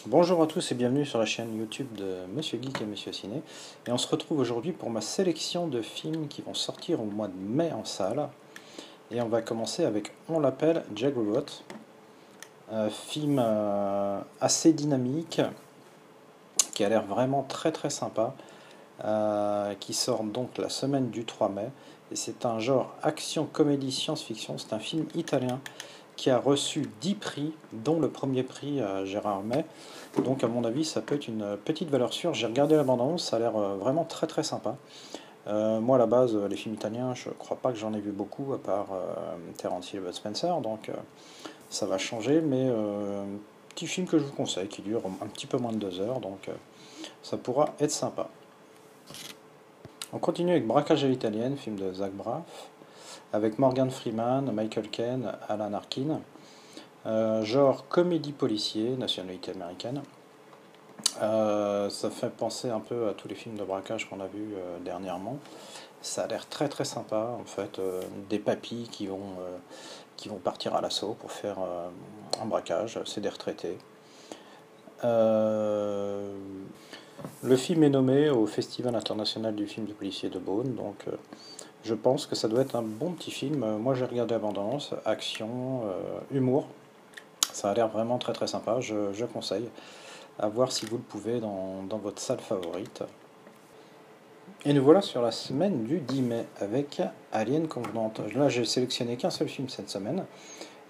Bonjour à tous et bienvenue sur la chaîne YouTube de Monsieur Geek et Monsieur Ciné. Et on se retrouve aujourd'hui pour ma sélection de films qui vont sortir au mois de mai en salle. Et on va commencer avec On l'appelle Jack Robot, un film assez dynamique qui a l'air vraiment très sympa, qui sort donc la semaine du 3 mai. Et c'est un genre action, comédie, science-fiction. C'est un film italien qui a reçu 10 prix, dont le premier prix à Gérard May. Donc à mon avis, ça peut être une petite valeur sûre. J'ai regardé la bande-annonce, ça a l'air vraiment très sympa. Moi à la base, les films italiens, je crois pas que j'en ai vu beaucoup, à part Terence Hill et Bud Spencer, donc ça va changer, mais petit film que je vous conseille, qui dure un petit peu moins de 2 heures, donc ça pourra être sympa. On continue avec Braquage à l'italienne, film de Zach Braff, avec Morgan Freeman, Michael Caine, Alan Arkin. Genre comédie policier, nationalité américaine. Ça fait penser un peu à tous les films de braquage qu'on a vus dernièrement. Ça a l'air très sympa en fait. Des papys qui vont partir à l'assaut pour faire un braquage. C'est des retraités. Euh, le film est nommé au Festival international du film de policier de Beaune, donc je pense que ça doit être un bon petit film. Moi j'ai regardé la bande-annonce, action, humour. Ça a l'air vraiment très sympa, je conseille. À voir si vous le pouvez dans votre salle favorite. Et nous voilà sur la semaine du 10 mai avec Alien Covenant. Là, j'ai sélectionné qu'un seul film cette semaine,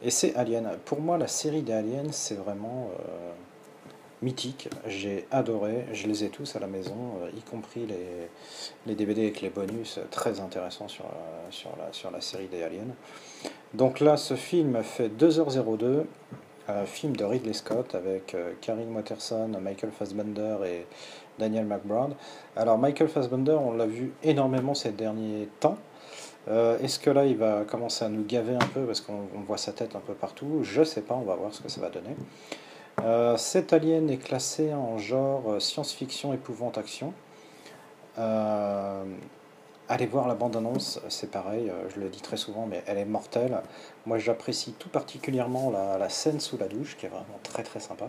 et c'est Alien. Pour moi, la série des Aliens, c'est vraiment mythique. J'ai adoré, je les ai tous à la maison, y compris les DVD avec les bonus, très intéressants sur la série des Aliens. Donc là, ce film fait 2h02. Un film de Ridley Scott avec Karen Watterson, Michael Fassbender et Daniel McBride. Alors Michael Fassbender, on l'a vu énormément ces derniers temps. Est-ce que là il va commencer à nous gaver un peu parce qu'on voit sa tête un peu partout? Je sais pas, on va voir ce que ça va donner. Cet alien est classé en genre science-fiction, épouvante, action. Euh, Allez voir la bande-annonce, c'est pareil, je le dis très souvent, mais elle est mortelle. Moi j'apprécie tout particulièrement la scène sous la douche, qui est vraiment très sympa.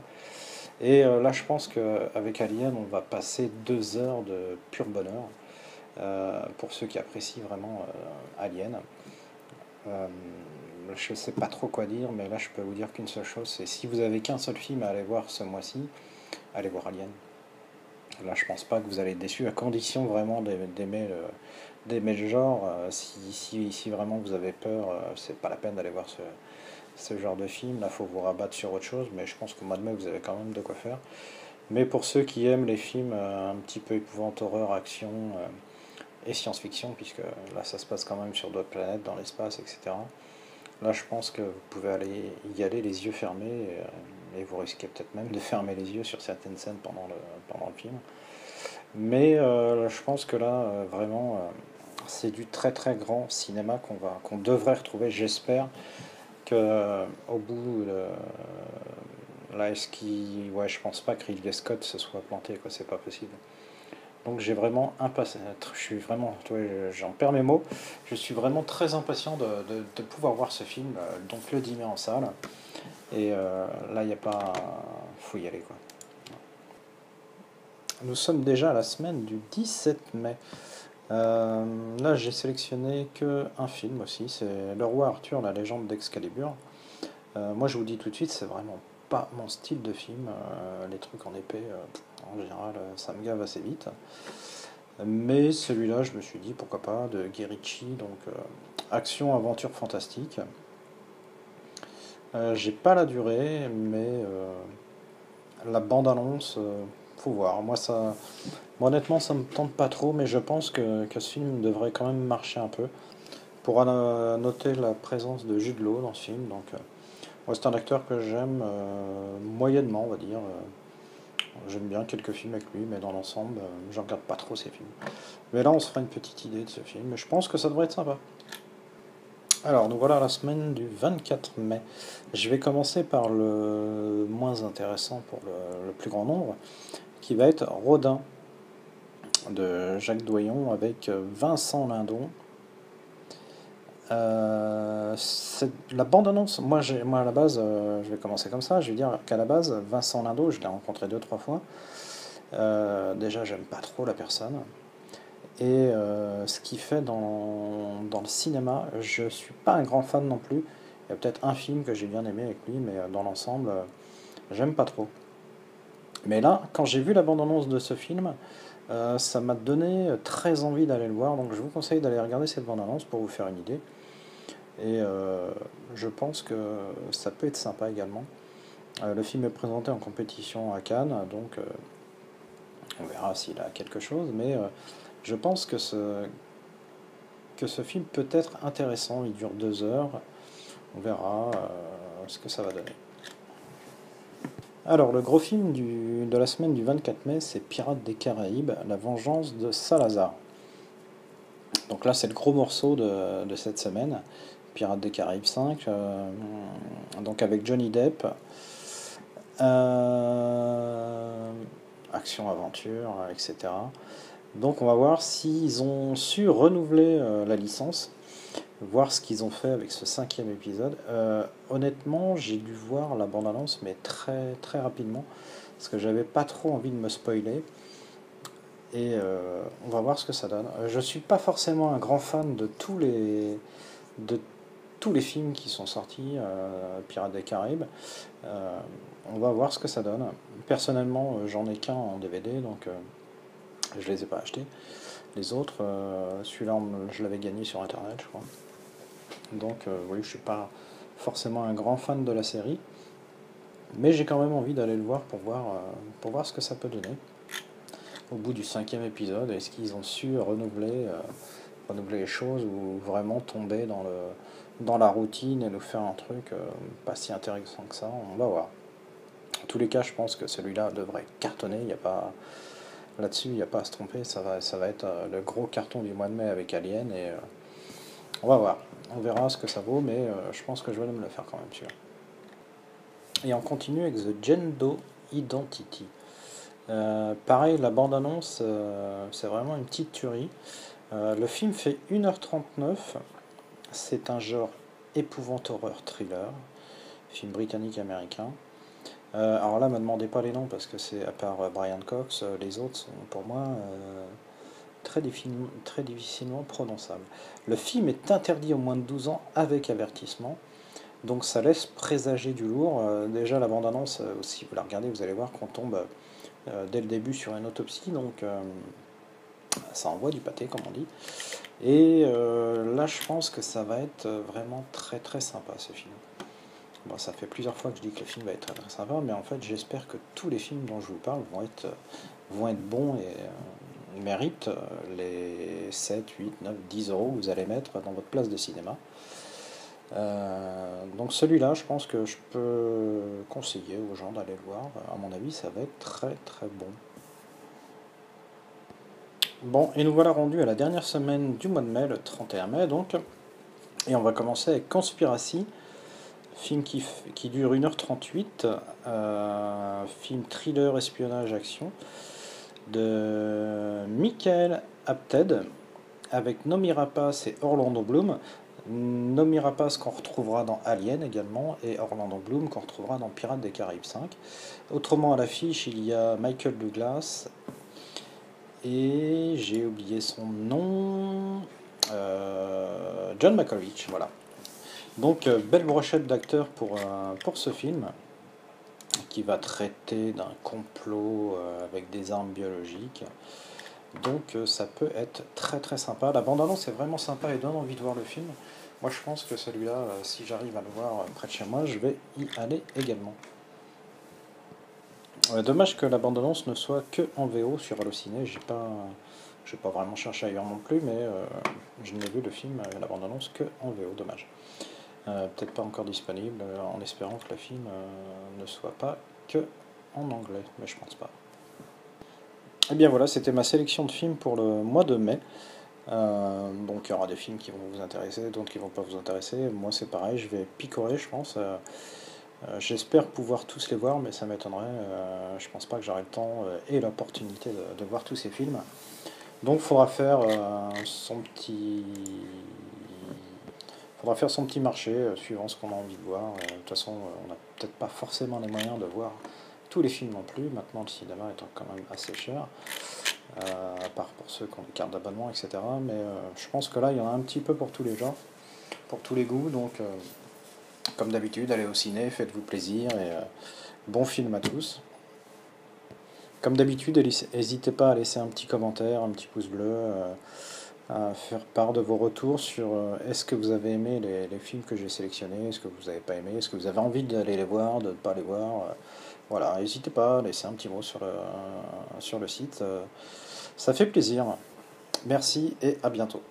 Et là je pense qu'avec Alien, on va passer 2 heures de pur bonheur, pour ceux qui apprécient vraiment Alien. Je ne sais pas trop quoi dire, mais là je peux vous dire qu'une seule chose, c'est si vous avez qu'un seul film à aller voir ce mois-ci, allez voir Alien. Là, je pense pas que vous allez être déçu, à condition vraiment d'aimer le genre. Si vraiment vous avez peur, c'est pas la peine d'aller voir ce genre de film. Là, faut vous rabattre sur autre chose, mais je pense qu'au mois de mai, vous avez quand même de quoi faire. Mais pour ceux qui aiment les films un petit peu épouvante, horreur, action et science-fiction, puisque là, ça se passe quand même sur d'autres planètes, dans l'espace, etc. Là, je pense que vous pouvez y aller les yeux fermés, et vous risquez peut-être même de fermer les yeux sur certaines scènes pendant le film. Mais je pense que là, vraiment, c'est du très grand cinéma qu'on devrait retrouver. J'espère que au bout, là, ouais, je pense pas que Ridley Scott se soit planté, quoi. C'est pas possible. Donc j'ai vraiment impatient, je suis vraiment, tu vois, j'en perds mes mots. Je suis vraiment très impatient de pouvoir voir ce film, donc le 10 mai en salle. Et là, il n'y a pas, faut y aller, quoi. Nous sommes déjà à la semaine du 17 mai. Là, j'ai sélectionné que un film aussi, c'est Le Roi Arthur, la légende d'Excalibur. Moi, je vous dis tout de suite, c'est vraiment pas mon style de film. Les trucs en épée, en général, ça me gave assez vite. Mais celui-là, je me suis dit, pourquoi pas, de Guy Ritchie, donc action, aventure fantastique. J'ai pas la durée, mais la bande-annonce, faut voir. Moi, honnêtement, ça me tente pas trop, mais je pense que ce film devrait quand même marcher un peu. Pour noter la présence de Jude Law dans ce film, donc moi, c'est un acteur que j'aime moyennement, on va dire. J'aime bien quelques films avec lui, mais dans l'ensemble, je regarde pas trop ses films. Mais là, on se fera une petite idée de ce film, et je pense que ça devrait être sympa. Alors, nous voilà à la semaine du 24 mai. Je vais commencer par le moins intéressant pour le plus grand nombre, qui va être Rodin de Jacques Doyon avec Vincent Lindon. La bande-annonce, moi à la base, je vais commencer comme ça, je vais dire qu'à la base, Vincent Lindon, je l'ai rencontré deux, trois fois. Déjà, j'aime pas trop la personne. Et ce qu'il fait dans le cinéma, je suis pas un grand fan non plus. Il y a peut-être un film que j'ai bien aimé avec lui, mais dans l'ensemble, j'aime pas trop. Mais là, quand j'ai vu la bande-annonce de ce film, ça m'a donné très envie d'aller le voir. Donc je vous conseille d'aller regarder cette bande-annonce pour vous faire une idée. Et je pense que ça peut être sympa également. Le film est présenté en compétition à Cannes, donc on verra s'il a quelque chose. Mais je pense que ce film peut être intéressant. Il dure 2 heures. On verra ce que ça va donner. Alors, le gros film de la semaine du 24 mai, c'est Pirates des Caraïbes, La Vengeance de Salazar. Donc là, c'est le gros morceau de cette semaine. Pirates des Caraïbes 5, donc avec Johnny Depp. Action, aventure, etc. Donc on va voir s'ils ont su renouveler la licence, voir ce qu'ils ont fait avec ce 5e épisode. Honnêtement, j'ai dû voir la bande-annonce, mais très très rapidement, parce que j'avais pas trop envie de me spoiler. Et on va voir ce que ça donne. Je suis pas forcément un grand fan de tous les films qui sont sortis, Pirates des Caraïbes. On va voir ce que ça donne. Personnellement, j'en ai qu'un en DVD, donc je les ai pas achetés. Les autres, celui-là, je l'avais gagné sur Internet, je crois. Donc, oui, je suis pas forcément un grand fan de la série, mais j'ai quand même envie d'aller le voir pour voir ce que ça peut donner. Au bout du 5e épisode, est-ce qu'ils ont su renouveler les choses ou vraiment tomber dans la routine et nous faire un truc pas si intéressant que ça? On va voir. En tous les cas, je pense que celui-là devrait cartonner. Il y a pas Là-dessus, il n'y a pas à se tromper. Ça va être le gros carton du mois de mai avec Alien et on va voir. On verra ce que ça vaut, mais je pense que je vais me le faire quand même celui-là. Et on continue avec The Gendo Identity. Pareil, la bande-annonce, c'est vraiment une petite tuerie. Le film fait 1h39. C'est un genre épouvante horreur thriller. Film britannique-américain. Alors là, ne me demandez pas les noms parce que c'est à part Brian Cox, les autres sont pour moi très difficilement prononçables. Le film est interdit aux moins de 12 ans avec avertissement, donc ça laisse présager du lourd. Déjà la bande-annonce, si vous la regardez, vous allez voir qu'on tombe dès le début sur une autopsie, donc ça envoie du pâté comme on dit. Et là je pense que ça va être vraiment très très sympa ce film. Bon, ça fait plusieurs fois que je dis que le film va être très, très sympa, mais en fait j'espère que tous les films dont je vous parle vont être bons et méritent les 7, 8, 9, 10 euros que vous allez mettre dans votre place de cinéma. Donc celui-là, je pense que je peux conseiller aux gens d'aller le voir. À mon avis, ça va être très très bon. Bon, et nous voilà rendus à la dernière semaine du mois de mai, le 31 mai donc. Et on va commencer avec Conspiracy, film qui dure 1h38, film thriller, espionnage, action, de Michael Apted, avec Noomi Rapace et Orlando Bloom. Noomi Rapace qu'on retrouvera dans Alien également, et Orlando Bloom qu'on retrouvera dans Pirates des Caraïbes 5. Autrement à l'affiche, il y a Michael Douglas, et j'ai oublié son nom, John Malkovich, voilà. Donc, belle brochette d'acteurs pour ce film, qui va traiter d'un complot avec des armes biologiques. Donc ça peut être très très sympa. La bande-annonce est vraiment sympa et donne envie de voir le film. Moi je pense que celui-là, si j'arrive à le voir près de chez moi, je vais y aller également. Dommage que la bande-annonce ne soit que en VO sur Allociné. J'ai pas vraiment cherché ailleurs non plus, mais je n'ai vu le film, la bande-annonce que en VO. Dommage. Peut-être pas encore disponible, en espérant que le film ne soit pas que en anglais, mais je pense pas. Et bien voilà, c'était ma sélection de films pour le mois de mai. Donc il y aura des films qui vont vous intéresser, d'autres qui vont pas vous intéresser. Moi c'est pareil, je vais picorer je pense. J'espère pouvoir tous les voir, mais ça m'étonnerait. Je pense pas que j'aurai le temps et l'opportunité de voir tous ces films. Donc il faudra faire faudra faire son petit marché suivant ce qu'on a envie de voir. De toute façon, on n'a peut-être pas forcément les moyens de voir tous les films non plus. Maintenant, le cinéma étant quand même assez cher, à part pour ceux qui ont des cartes d'abonnement, etc. Mais je pense que là, il y en a un petit peu pour tous les genres, pour tous les goûts. Donc, comme d'habitude, allez au ciné, faites-vous plaisir et bon film à tous. Comme d'habitude, n'hésitez pas à laisser un petit commentaire, un petit pouce bleu, à faire part de vos retours sur est-ce que vous avez aimé les films que j'ai sélectionnés, est-ce que vous n'avez pas aimé, est-ce que vous avez envie d'aller les voir, de ne pas les voir. Voilà, n'hésitez pas à laisser un petit mot sur le site. Ça fait plaisir. Merci et à bientôt.